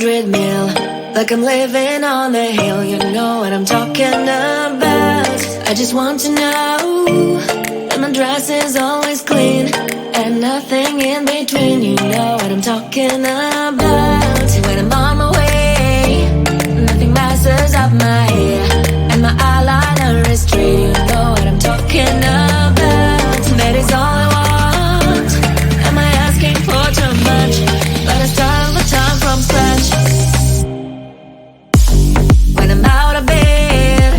100 mil, like I'm living on the hill. You know what I'm talking about. I just want to know that my dress is always clean and nothing in between. You know what I'm talking about. When I'm on my way, nothing messes up my hair, and my eyeliner is straight. You know what I'm talking about. That is all I want. Am I asking for too much? But I start all the time from scratch. When I'm out of bed,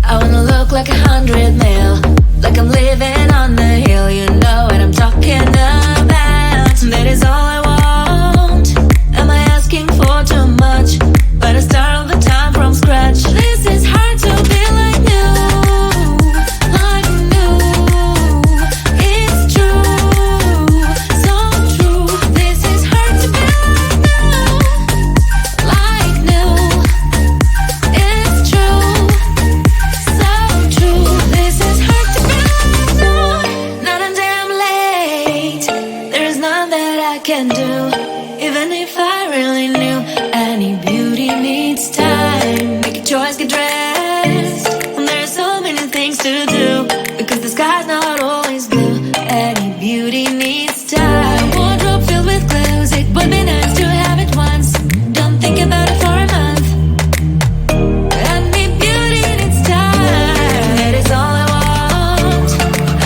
I wanna look like 100 mil, like I'm living on the hill. You know what I'm talking about. That is all I want. Am I asking for too much? But I start all the time from scratch. This is hard to be like new, like new. It's true, so true. This is hard to be like new, it's true, so true. This is hard to be like new. Not until I'm late, there is none that I can do. Even if I really knew, any beauty needs time. Make a choice, get dressed, and there are so many things to do, because the sky's not always blue. Any beauty needs time. Wardrobe filled with clues, it would be nice to have it once. Don't think about it for a month. Any beauty needs time. That is all I want.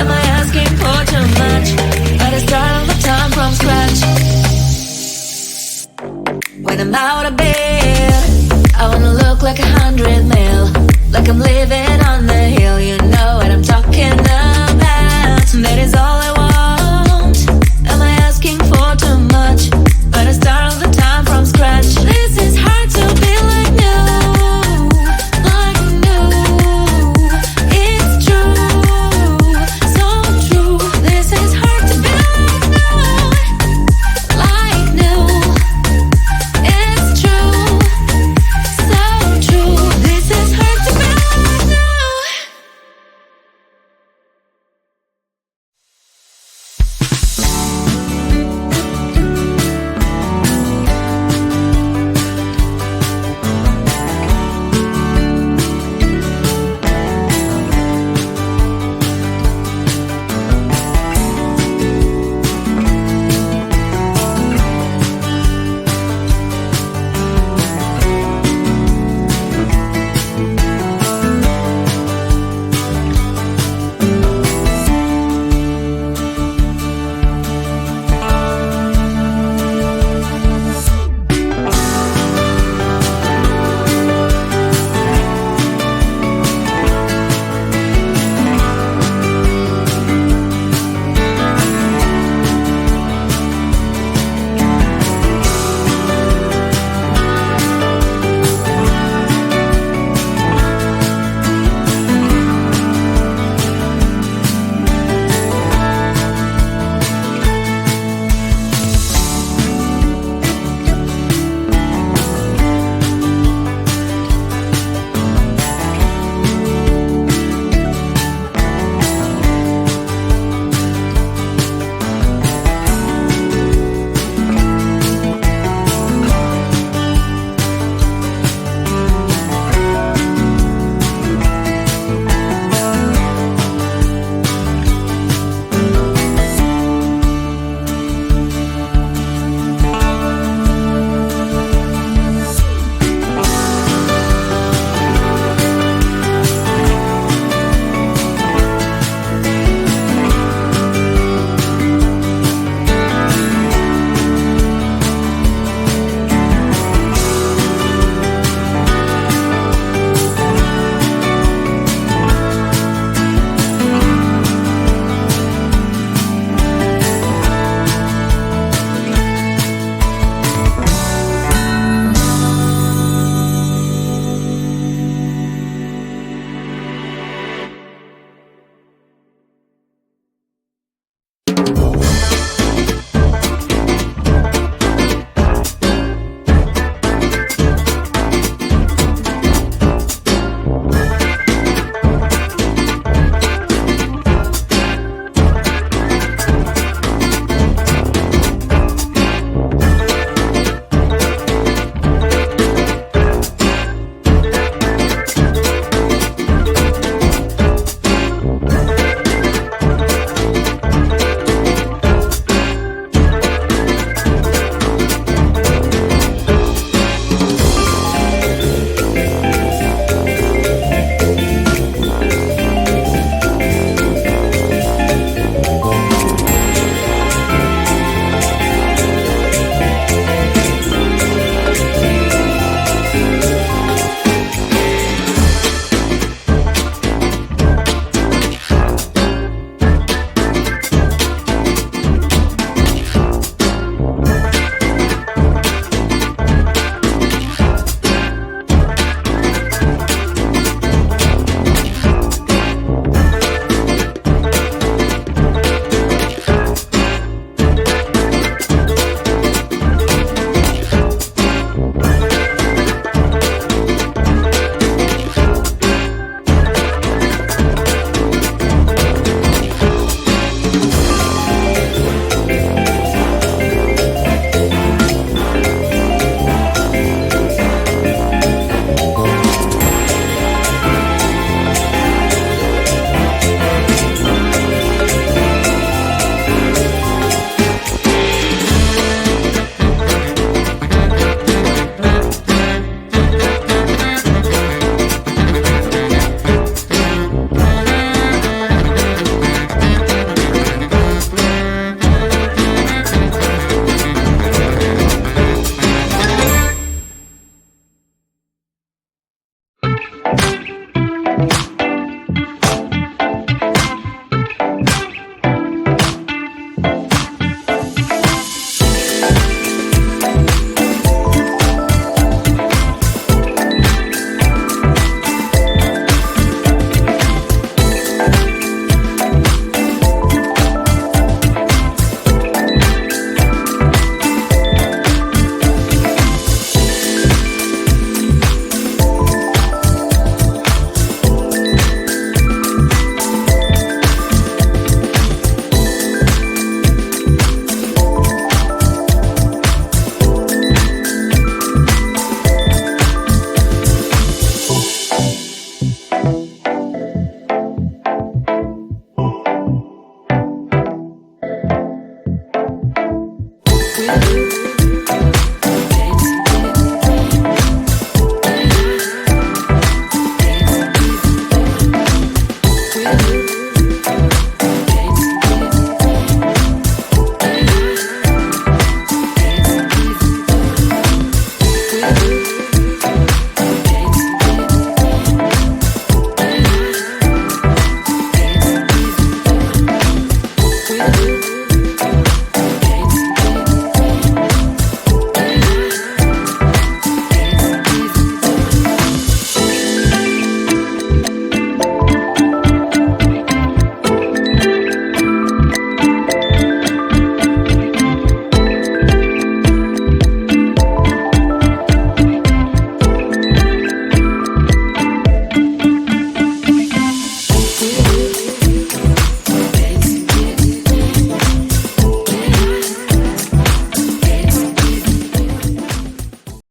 Am I asking for too much? But I start all the time from scratch. When I'm out of bed, I wanna look like 100 mil, like I'm living on the hill. You